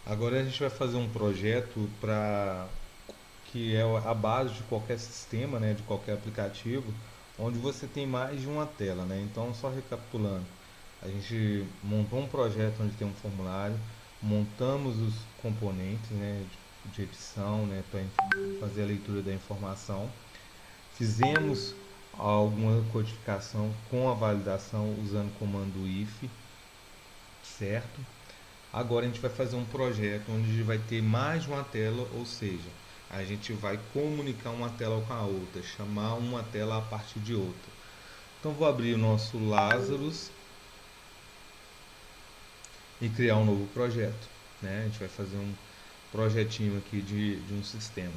Agora a gente vai fazer um projeto para que é a base de qualquer sistema, né, de qualquer aplicativo, onde você tem mais de uma tela, né? Então, só recapitulando, a gente montou um projeto onde tem um formulário, montamos os componentes, né, de edição, né, para fazer a leitura da informação, fizemos alguma codificação com a validação usando o comando if, certo? Agora a gente vai fazer um projeto onde a gente vai ter mais de uma tela, ou seja, a gente vai comunicar uma tela com a outra, chamar uma tela a partir de outra. Então vou abrir o nosso Lazarus e criar um novo projeto. Né? A gente vai fazer um projetinho aqui de um sistema.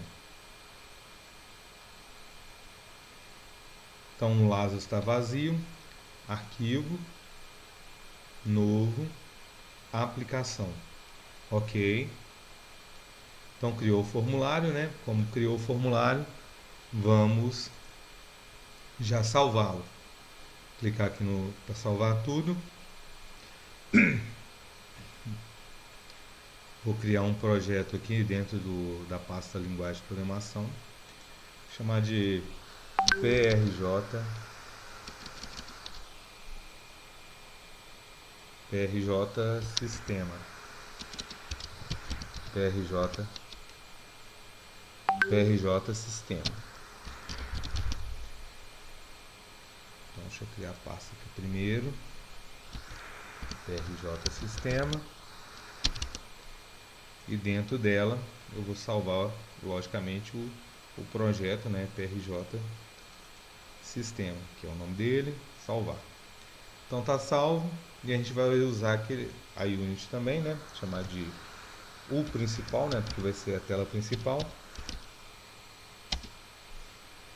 Então o Lazarus está vazio, arquivo, novo, aplicação. Ok. Então criou o formulário, né? Como criou o formulário, vamos já salvá-lo. Clicar aqui no para salvar tudo. Vou criar um projeto aqui dentro da pasta linguagem de programação, chamar de PRJ Sistema. PRJ Sistema. Então deixa eu criar a pasta aqui primeiro. PRJ Sistema. E dentro dela eu vou salvar, logicamente, o projeto, né, PRJ Sistema, que é o nome dele, salvar. Então tá salvo e a gente vai usar a Unity também, né, chamar de o principal, né, porque vai ser a tela principal.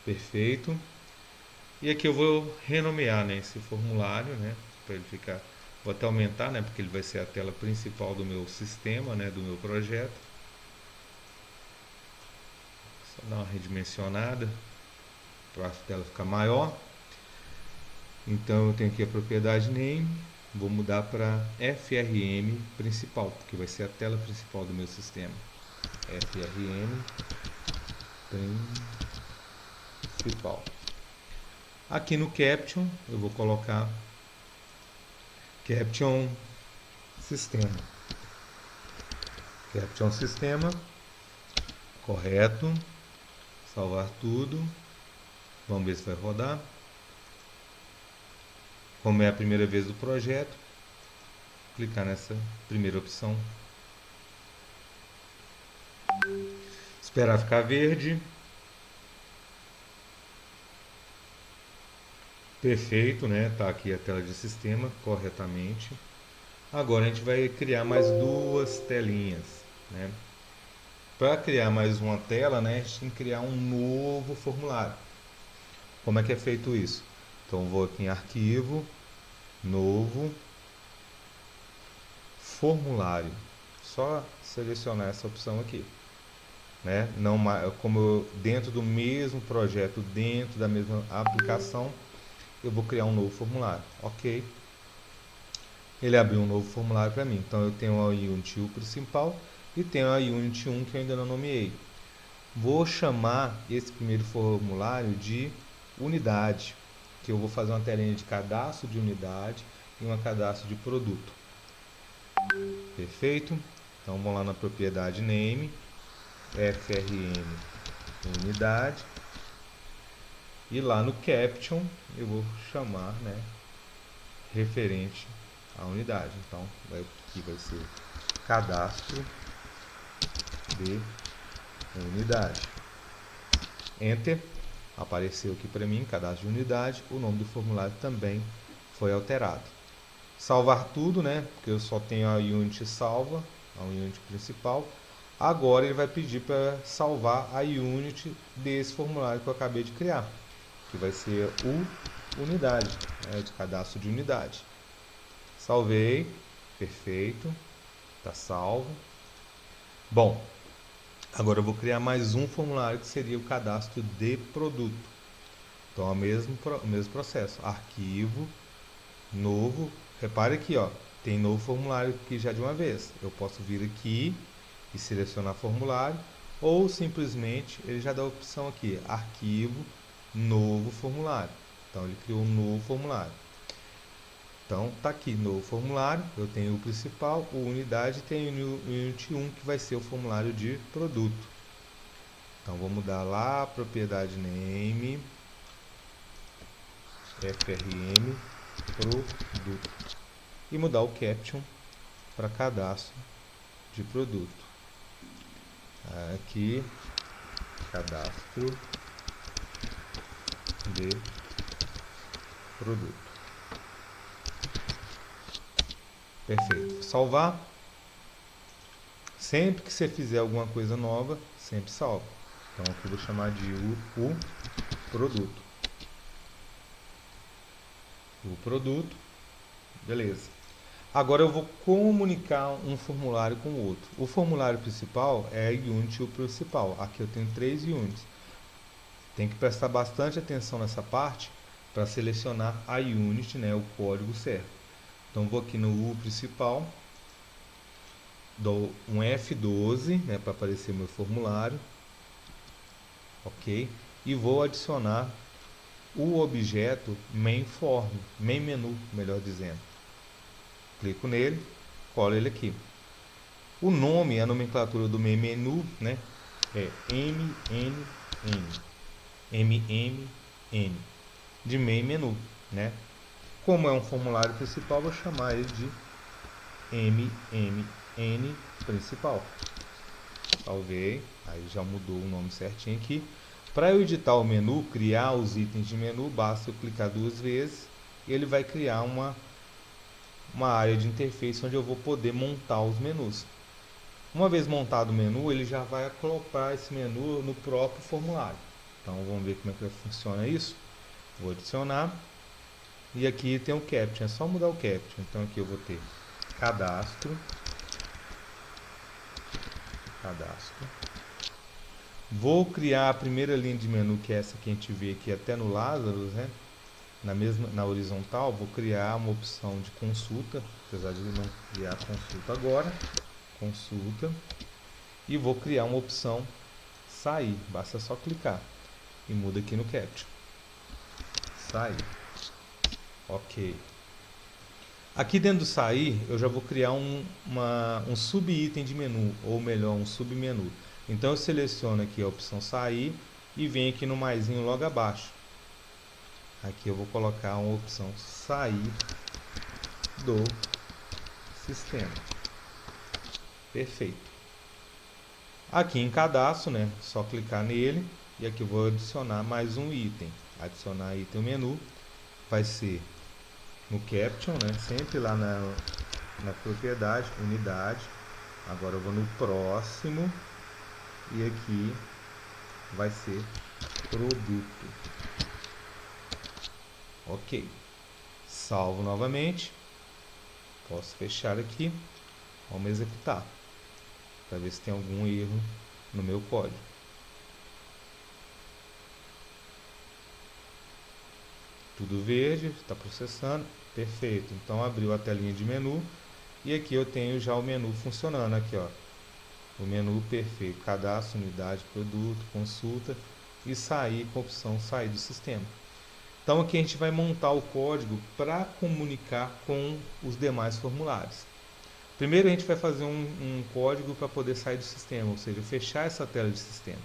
Perfeito. E aqui eu vou renomear, né, esse formulário, né, para ele ficar. Vou até aumentar, né, porque ele vai ser a tela principal do meu sistema, né, do meu projeto. Só dar uma redimensionada para a tela ficar maior. Então eu tenho aqui a propriedade name, vou mudar para FRM principal, porque vai ser a tela principal do meu sistema. FRM principal. Aqui no Caption eu vou colocar Caption Sistema. Caption Sistema, correto. Salvar tudo. Vamos ver se vai rodar. Como é a primeira vez do projeto, clicar nessa primeira opção. Esperar ficar verde. Perfeito, né? Tá aqui a tela de sistema corretamente. Agora a gente vai criar mais duas telinhas, né? Para criar mais uma tela, né, a gente tem que criar um novo formulário. Como é que é feito isso? Então vou aqui em arquivo, novo, formulário. Só selecionar essa opção aqui, né? Não, como dentro do mesmo projeto, dentro da mesma aplicação, eu vou criar um novo formulário. Ok. Ele abriu um novo formulário para mim. Então eu tenho a Unity 1 principal e tenho a Unity 1 que eu ainda não nomeei. Vou chamar esse primeiro formulário de unidade, que eu vou fazer uma telinha de cadastro de unidade e uma cadastro de produto. Perfeito? Então vamos lá na propriedade name, FRM unidade, e lá no caption eu vou chamar, né, referente à unidade. Então aqui vai ser cadastro de unidade. Enter. Apareceu aqui para mim, cadastro de unidade. O nome do formulário também foi alterado. Salvar tudo, né? Porque eu só tenho a Unity salva, a Unity principal. Agora ele vai pedir para salvar a Unity desse formulário que eu acabei de criar, que vai ser o unidade, né, de cadastro de unidade. Salvei, perfeito, está salvo. Bom, agora eu vou criar mais um formulário que seria o cadastro de produto. Então é o mesmo processo, arquivo, novo. Repare aqui, ó, tem novo formulário aqui já de uma vez. Eu posso vir aqui e selecionar formulário, ou simplesmente ele já dá a opção aqui, arquivo, novo formulário. Então ele criou um novo formulário. Então tá aqui, novo formulário, eu tenho o principal, o unidade, e tenho o unit 1 que vai ser o formulário de produto. Então vou mudar lá a propriedade name, FRM, produto, e mudar o caption para cadastro de produto. Aqui, cadastro de produto. Perfeito. Salvar. Sempre que você fizer alguma coisa nova, sempre salva. Então aqui eu vou chamar de o produto. O produto. Beleza. Agora eu vou comunicar um formulário com o outro. O formulário principal é a unit o principal. Aqui eu tenho 3 units. Tem que prestar bastante atenção nessa parte para selecionar a unit, né, o código certo. Então vou aqui no U principal, dou um F12, né, para aparecer meu formulário, ok? E vou adicionar o objeto main-form, main-menu, melhor dizendo. Clico nele, colo ele aqui. O nome, a nomenclatura do main-menu, né, é MMN, de main-menu, né? Como é um formulário principal, vou chamar ele de MMN principal. Salvei, aí já mudou o nome certinho aqui. Para eu editar o menu, criar os itens de menu, basta eu clicar 2 vezes e ele vai criar uma área de interface onde eu vou poder montar os menus. Uma vez montado o menu, ele já vai acoplar esse menu no próprio formulário. Então vamos ver como é que funciona isso. Vou adicionar. E aqui tem o caption, é só mudar o caption. Então aqui eu vou ter cadastro. Vou criar a primeira linha de menu, que é essa que a gente vê aqui até no Lazarus, né? Na horizontal, vou criar uma opção de consulta, apesar de não criar consulta agora. Consulta. E vou criar uma opção sair. Basta só clicar. E muda aqui no caption. Sair. Ok. Aqui dentro do sair, eu já vou criar um sub-item de menu, ou melhor, um submenu. Então eu seleciono aqui a opção sair e venho aqui no maisinho logo abaixo. Aqui eu vou colocar uma opção sair do sistema. Perfeito. Aqui em cadastro, né? Só clicar nele e aqui eu vou adicionar mais um item. Adicionar item menu vai ser no caption, né? Sempre lá na propriedade, unidade. Agora eu vou no próximo e aqui vai ser produto. Ok. Salvo novamente. Posso fechar aqui. Vamos executar para ver se tem algum erro no meu código. Tudo verde, está processando, perfeito. Então abriu a telinha de menu e aqui eu tenho já o menu funcionando aqui, ó. O menu perfeito, cadastro, unidade, produto, consulta e sair com a opção sair do sistema. Então aqui a gente vai montar o código para comunicar com os demais formulários. Primeiro a gente vai fazer um código para poder sair do sistema, ou seja, fechar essa tela de sistema,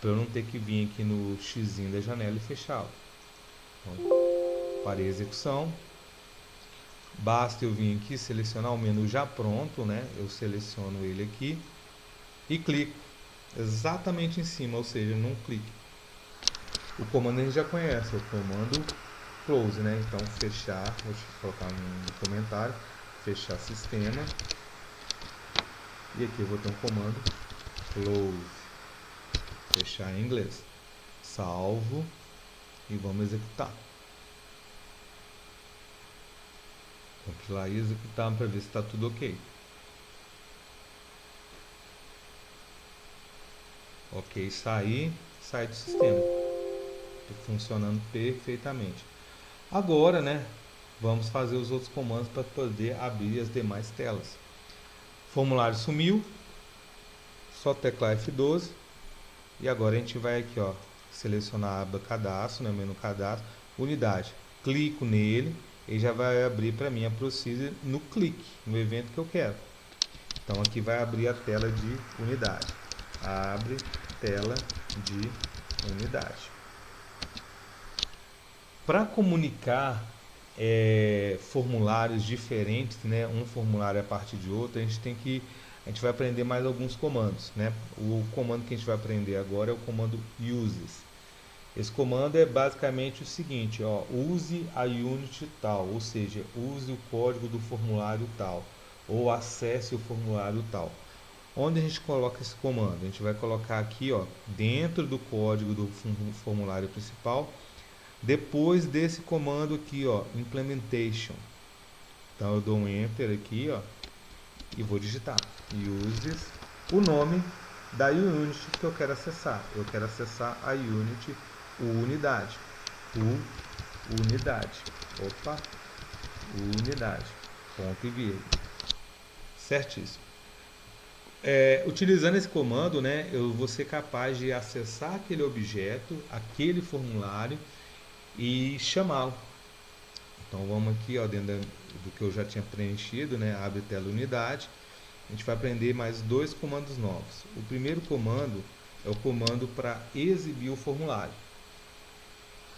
para eu não ter que vir aqui no X da janela e fechá-lo. Então, parei a execução. Basta eu vir aqui selecionar o menu já pronto, né? Eu seleciono ele aqui e clico exatamente em cima, ou seja, não clique. O comando a gente já conhece, é o comando close, né? Então fechar, vou colocar no comentário, fechar sistema. E aqui eu vou ter um comando close, fechar em inglês. Salvo e vamos executar. Compilar e executar para ver se está tudo ok. Ok, sair do sistema. Está funcionando perfeitamente. Agora, né, vamos fazer os outros comandos para poder abrir as demais telas. Formulário sumiu, só teclar F12 e agora a gente vai aqui, ó, selecionar a aba cadastro, né, menu cadastro, unidade. Clico nele e já vai abrir para mim a Procedure no clique, no evento que eu quero. Então aqui vai abrir a tela de unidade. Abre tela de unidade. Para comunicar formulários diferentes, né, um formulário a partir de outro, a gente vai aprender mais alguns comandos, né? O comando que a gente vai aprender agora é o comando uses. Esse comando é basicamente o seguinte, ó, use a unit tal, ou seja, use o código do formulário tal, ou acesse o formulário tal. Onde a gente coloca esse comando? A gente vai colocar aqui, ó, dentro do código do formulário principal, depois desse comando aqui, ó, implementation. Então eu dou um enter aqui, ó, e vou digitar uses, o nome da unit que eu quero acessar. Eu quero acessar a unit, unidade. Unidade. Opa. Unidade. Ponto e vírgula. Certíssimo. Utilizando esse comando, né, eu vou ser capaz de acessar aquele objeto, aquele formulário e chamá-lo. Então vamos aqui, ó, dentro do que eu já tinha preenchido, né, abre tela unidade. A gente vai aprender mais dois comandos novos. O primeiro comando é o comando para exibir o formulário.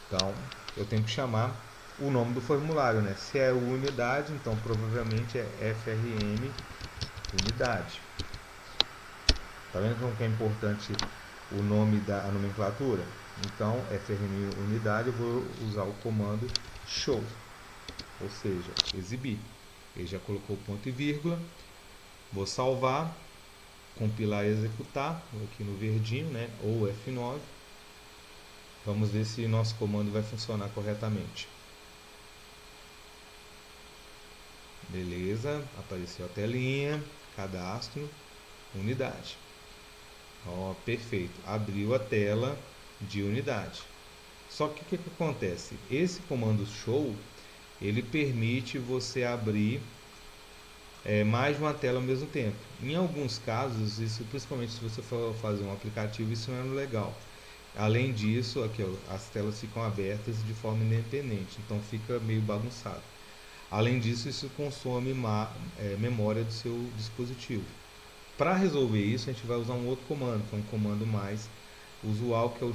Então eu tenho que chamar o nome do formulário, né? Se é unidade, então provavelmente é FRM unidade. Tá vendo como que é importante o nome da nomenclatura? Então, FRM unidade, eu vou usar o comando show, ou seja, exibir. Ele já colocou ponto e vírgula. Vou salvar, compilar e executar, aqui no verdinho, né? Ou F9. Vamos ver se nosso comando vai funcionar corretamente. Beleza, apareceu a telinha, cadastro, unidade. Ó, perfeito, abriu a tela de unidade. Só que o que acontece? Esse comando show, ele permite você abrir mais de uma tela ao mesmo tempo. Em alguns casos, isso, principalmente se você for fazer um aplicativo, isso não é legal. Além disso, aqui, ó, as telas ficam abertas de forma independente, então fica meio bagunçado. Além disso, isso consome memória do seu dispositivo. Para resolver isso, a gente vai usar um outro comando, que é um comando mais usual, que é o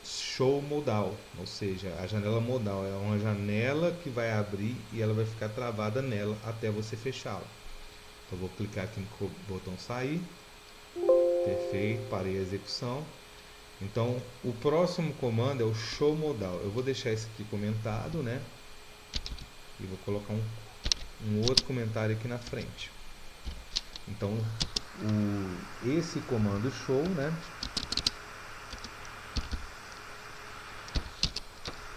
show modal, ou seja, a janela modal é uma janela que vai abrir e ela vai ficar travada nela até você fechá-la. Então vou clicar aqui no botão sair, perfeito, parei a execução. Então o próximo comando é o show modal. Eu vou deixar esse aqui comentado, né? E vou colocar um outro comentário aqui na frente. Então esse comando show, né,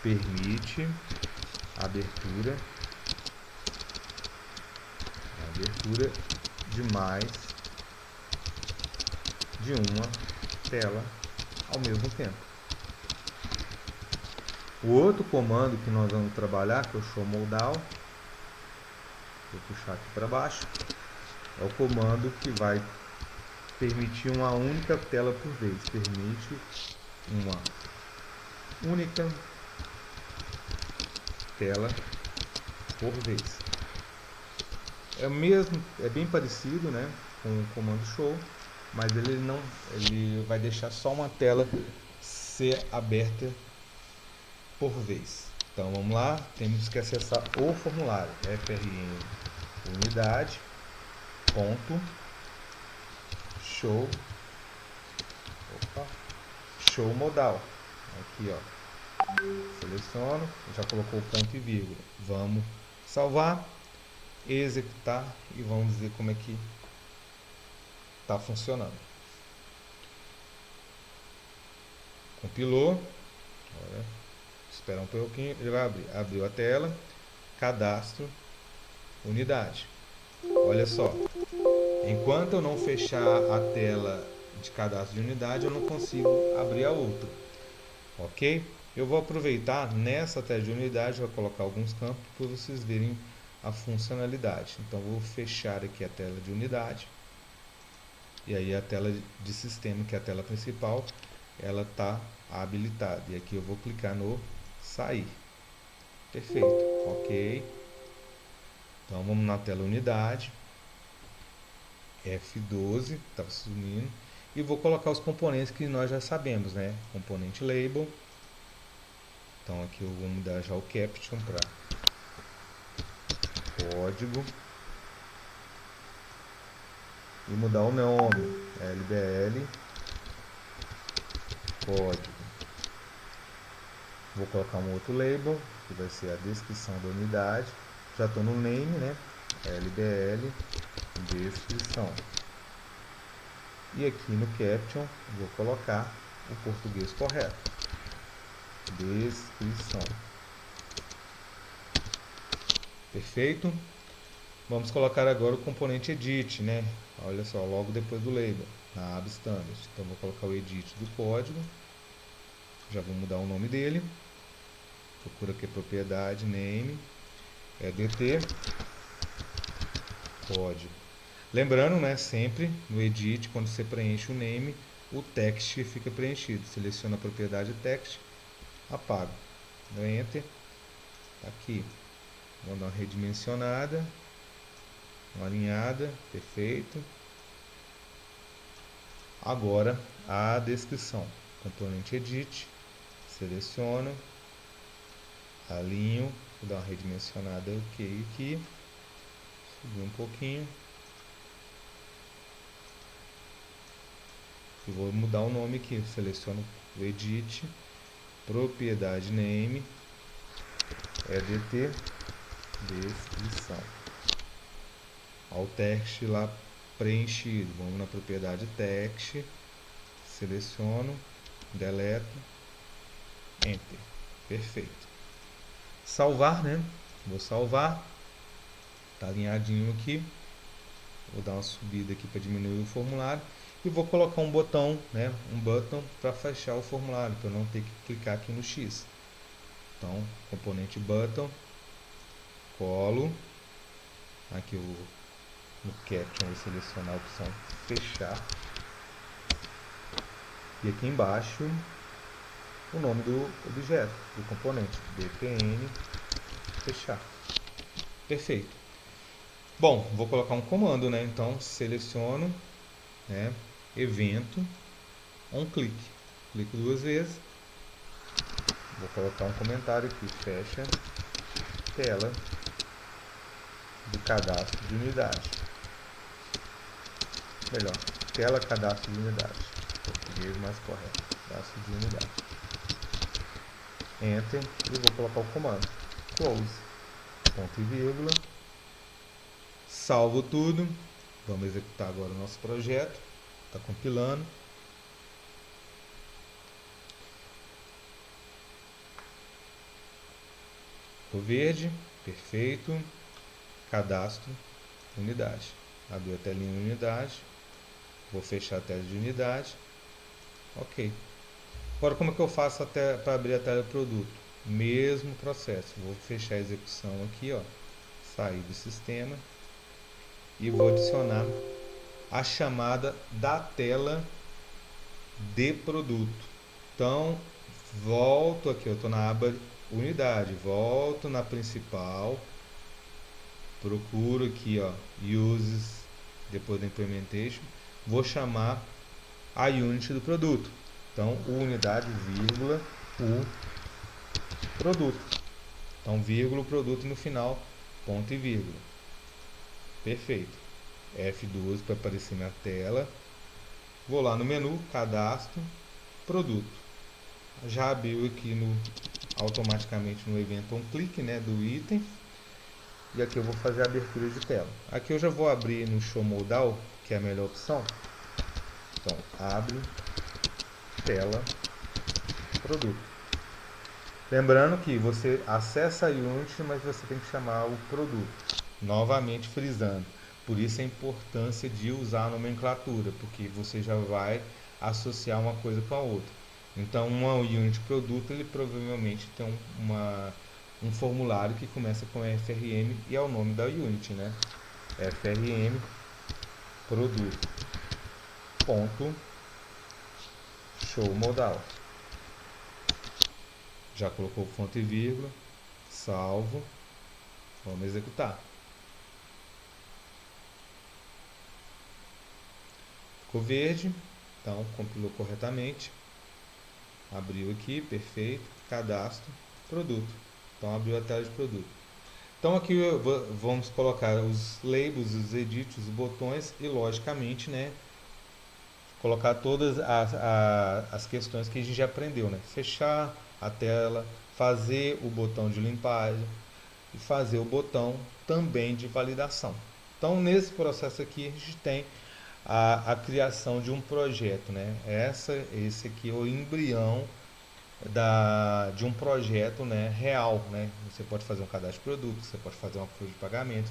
permite abertura de mais de uma tela ao mesmo tempo. O outro comando que nós vamos trabalhar, que é o show modal, vou puxar aqui para baixo, é o comando que vai permitir uma única tela por vez. Permite uma única tela por vez. É bem parecido, né, com o comando show, mas ele vai deixar só uma tela ser aberta por vez. Então vamos lá, temos que acessar o formulário FRM unidade ponto show show modal. Aqui, ó, seleciono, já colocou o ponto e vírgula. Vamos salvar, executar e vamos ver como é que está funcionando. Compilou, olha, espera um pouquinho, ele vai abrir. Abriu a tela, cadastro, unidade. Olha só, enquanto eu não fechar a tela de cadastro de unidade, eu não consigo abrir a outra, ok? Eu vou aproveitar nessa tela de unidade, vou colocar alguns campos para vocês verem a funcionalidade. Então vou fechar aqui a tela de unidade. E aí a tela de sistema, que é a tela principal, ela está habilitada. E aqui eu vou clicar no sair. Perfeito, ok. Então vamos na tela unidade, F12, está subindo, e vou colocar os componentes que nós já sabemos, né? Componente label. Então aqui eu vou mudar já o caption para código e mudar o nome, LBL código. Vou colocar um outro label, que vai ser a descrição da unidade. Já estou no name, né? LBL descrição. E aqui no caption vou colocar o português correto. Descrição. Perfeito? Vamos colocar agora o componente edit, né? Olha só, logo depois do label, na aba standard. Então vou colocar o edit do código. Já vou mudar o nome dele. Procura aqui propriedade, name, edt, código. Lembrando, né, sempre no edit, quando você preenche o name, o text fica preenchido. Seleciona a propriedade text, apaga. Dá enter. Tá aqui. Vamos dar uma redimensionada, uma alinhada, perfeito. Agora a descrição. Componente edit, seleciono, alinho, vou dar uma redimensionada aqui, subir um pouquinho. E vou mudar o nome aqui, seleciono o edit, propriedade name, edt, descrição. Olha o text lá preenchido. Vamos na propriedade text, seleciono, deleto, enter. Perfeito. Salvar, né? Vou salvar. Tá alinhadinho aqui. Vou dar uma subida aqui para diminuir o formulário. E vou colocar um botão, né? Um button para fechar o formulário, para eu não ter que clicar aqui no X. Então, componente button, colo. Aqui no caption vou selecionar a opção fechar. E aqui embaixo o nome do objeto, do componente, bpn fechar. Perfeito. Bom, vou colocar um comando, né? Então seleciono, né, evento, onClick. Clico duas vezes. Vou colocar um comentário aqui, fecha tela do cadastro de unidade. Melhor, tela cadastro de unidade. Português mais correto. Cadastro de unidade. Enter e vou colocar o comando close, ponto e vírgula. Salvo tudo. Vamos executar agora o nosso projeto. Está compilando. O verde, perfeito. Cadastro, unidade. Abriu a telinha de unidade. Vou fechar a tela de unidade. Ok. Agora como é que eu faço para abrir a tela de produto? Mesmo processo. Vou fechar a execução aqui, ó. Sair do sistema. E vou adicionar a chamada da tela de produto. Então, volto aqui, eu estou na aba unidade, volto na principal, procuro aqui, ó, uses, depois da implementation, vou chamar a unit do produto. Então, unidade, vírgula, o produto. Então, vírgula, o produto no final, ponto e vírgula. Perfeito. F12 para aparecer na tela. Vou lá no menu, cadastro, produto. Já abriu aqui automaticamente no evento onClick, né, do item. E aqui eu vou fazer a abertura de tela. Aqui eu já vou abrir no Show Modal, que é a melhor opção. Então, abre tela, produto. Lembrando que você acessa a Unity, mas você tem que chamar o produto. Novamente frisando. Por isso a importância de usar a nomenclatura, porque você já vai associar uma coisa com a outra. Então, uma unit produto, ele provavelmente tem um formulário que começa com FRM e é o nome da unit, né? FRM produto ponto show modal. Já colocou ponto e vírgula, salvo, vamos executar. Ficou verde, então compilou corretamente. Abriu aqui, perfeito, cadastro, produto. Então abriu a tela de produto. Então aqui vamos colocar os labels, os edits, os botões e logicamente, né, colocar todas as questões que a gente já aprendeu, né? Fechar a tela, fazer o botão de limpagem e fazer o botão também de validação. Então nesse processo aqui a gente tem a criação de um projeto, né? Esse aqui é o embrião de um projeto, né, real, né? Você pode fazer um cadastro de produto, você pode fazer uma folha de pagamento,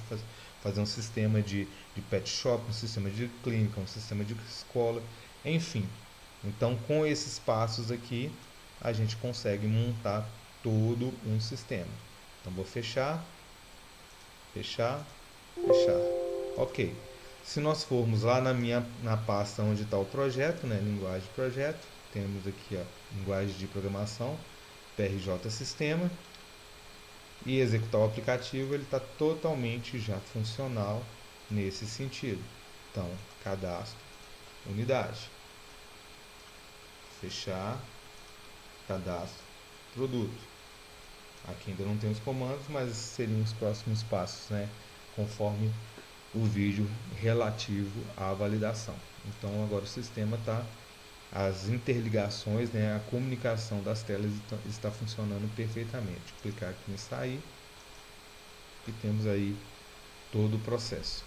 fazer um sistema de pet shop, um sistema de clínica, um sistema de escola, enfim. Então, com esses passos aqui, a gente consegue montar todo um sistema. Então, vou fechar, fechar, fechar. Ok. Se nós formos lá na pasta onde está o projeto, né, linguagem de projeto, temos aqui, ó, linguagem de programação, PRJ Sistema, e executar o aplicativo, ele está totalmente já funcional nesse sentido. Então, cadastro, unidade, fechar, cadastro, produto. Aqui ainda não tem os comandos, mas seriam os próximos passos, né? Conforme o vídeo relativo à validação. Então agora o sistema está, as interligações, né, a comunicação das telas está funcionando perfeitamente. Clicar aqui em sair e temos aí todo o processo.